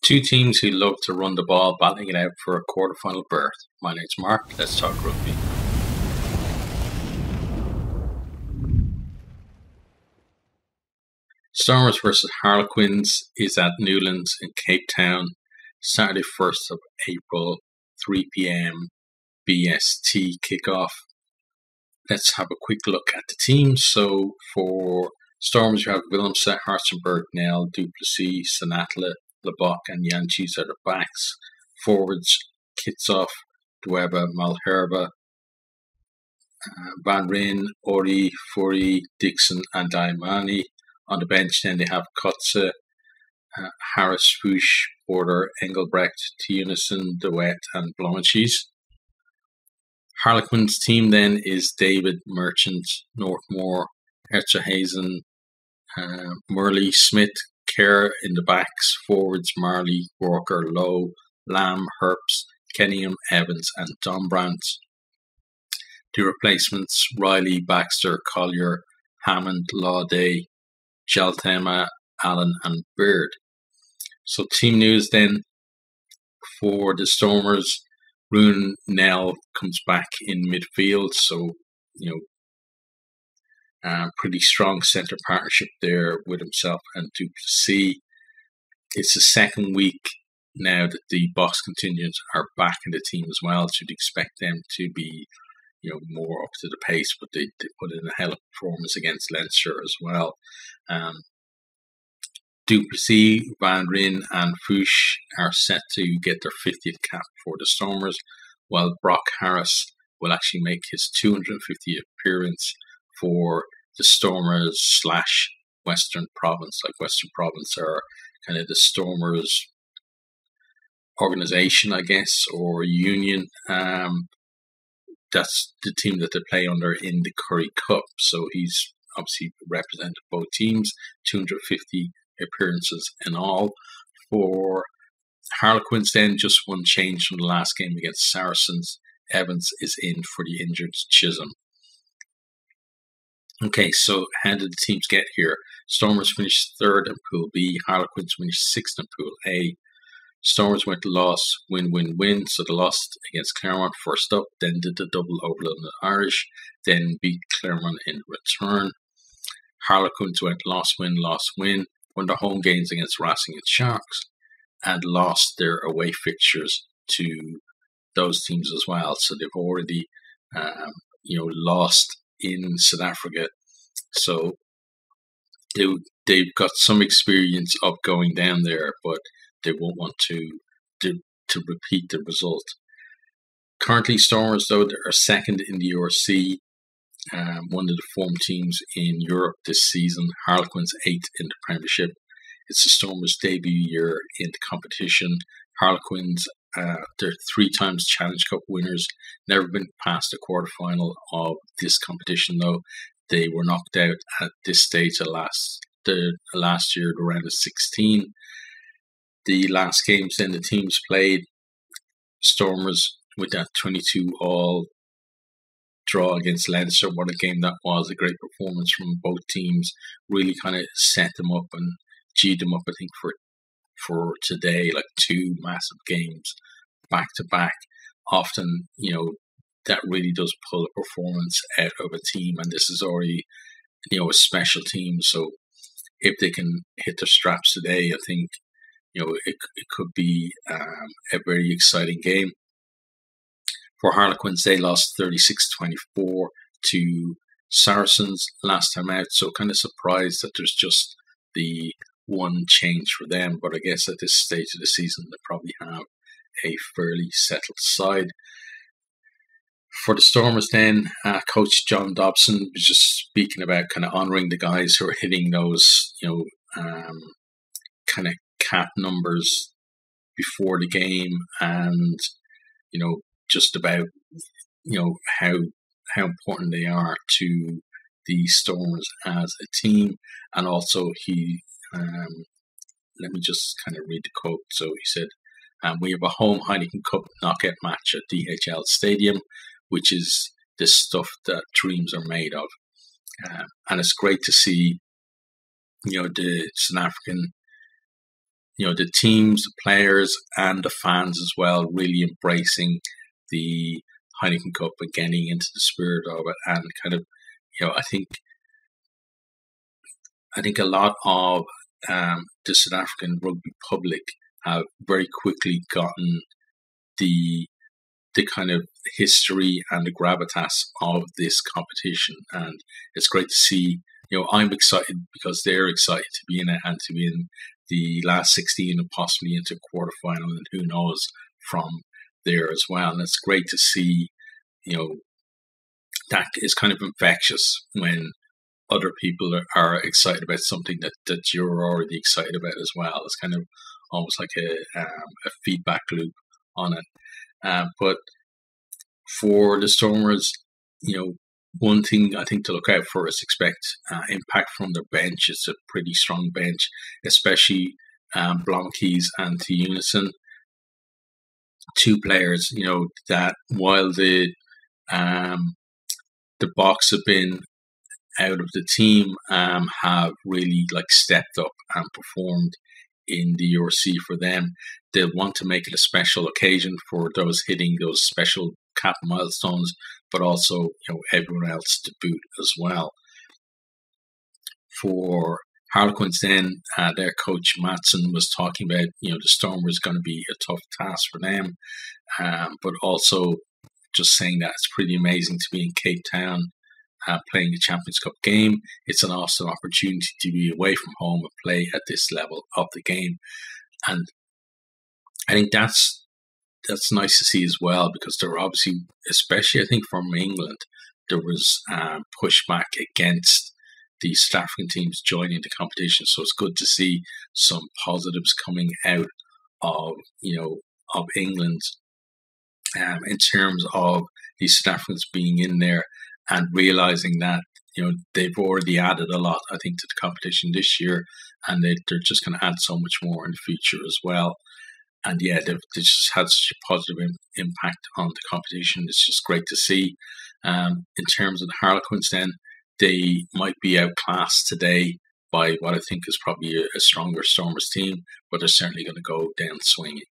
Two teams who love to run the ball battling it out for a quarterfinal berth. My name's Mark, let's talk rugby. Stomers versus Harlequins is at Newlands in Cape Town, Saturday 1st of April, 3 p.m. BST kickoff. Let's have a quick look at the teams. So for Stormers, you have Willemse, Hartzenberg, Nel, Duplessis, Sanatla, Lebok and Yanchis are the backs. Forwards, Kitsoff, Dweba, Malherba, Van Ryn, Ori, Furi, Dixon and Daimani. On the bench then they have Kotze, Harris, Fuchs, Border, Engelbrecht, Tiunison, DeWet and Blanchis. Harlequins team then is David, Merchant, Northmore, Erzerhazen, Murley, Smith, Kerr in the backs, forwards Marley, Walker, Lowe, Lamb, Herps, Kenningham, Evans and Dombrandt. The replacements Riley, Baxter, Collier, Hammond, Lauday, Jaltema, Allen and Beard. So team news then for the Stormers, Rune Nell comes back in midfield, so pretty strong centre partnership there with himself and Duplessis. It's the second week now that the box contingents are back in the team as well, so you'd expect them to be more up to the pace, but they put in a hell of a performance against Leinster as well. Duplessis, Van Ryn and Fuchs are set to get their 50th cap for the Stormers, while Brock Harris will actually make his 250th appearance for the Stormers / Western Province. Like Western Province are kind of the Stormers organization, I guess, or union. That's the team that they play under in the Currie Cup. So he's obviously represented both teams, 250 appearances in all. For Harlequins then, just one change from the last game against Saracens. Evans is in for the injured Chisholm. Okay, so how did the teams get here? Stormers finished third in Pool B. Harlequins finished sixth in Pool A. Stormers went loss, win. So they lost against Claremont first up, then did the double over the Irish, then beat Claremont in return. Harlequins went loss, win, won their home games against Racing and Sharks, and lost their away fixtures to those teams as well. So they've already, lost in South Africa. So they've got some experience of going down there, but they won't want to repeat the result. Currently, Stormers, though, they are second in the URC, one of the form teams in Europe this season. Harlequins 8th in the Premiership. It's the Stormers' debut year in the competition. Harlequins, they're 3 times Challenge Cup winners, never been past the quarterfinal of this competition, though. They were knocked out at this stage of last year, the round of 16. The last games then the teams played, Stormers with that 22-all draw against Leinster. What a game that was. A great performance from both teams. Really kind of set them up and G'd them up, I think, for today. Like 2 massive games back to back. Often, that really does pull a performance out of a team. And this is already, a special team. So if they can hit their straps today, I think, it could be a very exciting game. For Harlequins, they lost 36-24 to Saracens last time out, so kind of surprised that there's just the one change for them. But I guess at this stage of the season, they probably have a fairly settled side. For the Stormers then, Coach John Dobson was just speaking about kind of honouring the guys who are hitting those, kind of cap numbers before the game, and just about how important they are to the Stormers as a team. And also he let me just kind of read the quote. So he said, we have a home Heineken Cup knockout match at DHL Stadium, which is the stuff that dreams are made of, and it's great to see the South African the teams, the players, and the fans as well, really embracing the Heineken Cup and getting into the spirit of it, and kind of, I think a lot of the South African rugby public have very quickly gotten the kind of history and the gravitas of this competition, and it's great to see. I'm excited because they're excited to be in it and to be in the last 16 and possibly into quarterfinal, and who knows from there as well. And it's great to see, that is kind of infectious when other people are excited about something that you're already excited about as well. It's kind of almost like a feedback loop on it. But for the Stormers, one thing I think to look out for is expect impact from their bench. It's a pretty strong bench, especially Blomkeys and to Unison. Two players, that while the Boks have been out of the team, have really stepped up and performed in the URC for them. They'll want to make it a special occasion for those hitting those special cap milestones, but also everyone else to boot as well. For Harlequins, then their coach Matson was talking about the Stormers going to be a tough task for them, but also just saying that it's pretty amazing to be in Cape Town playing a Champions Cup game. It's an awesome opportunity to be away from home and play at this level of the game, and I think that's nice to see as well, because there were obviously, especially I think from England, there was pushback against the South African teams joining the competition. So it's good to see some positives coming out of of England in terms of these South Africans being in there and realizing that they've already added a lot, I think, to the competition this year, and they're just going to add so much more in the future as well. And yeah, they just had such a positive impact on the competition. It's just great to see. In terms of the Harlequins, then, they might be outclassed today by what I think is probably a stronger Stormers team, but they're certainly going to go down swinging.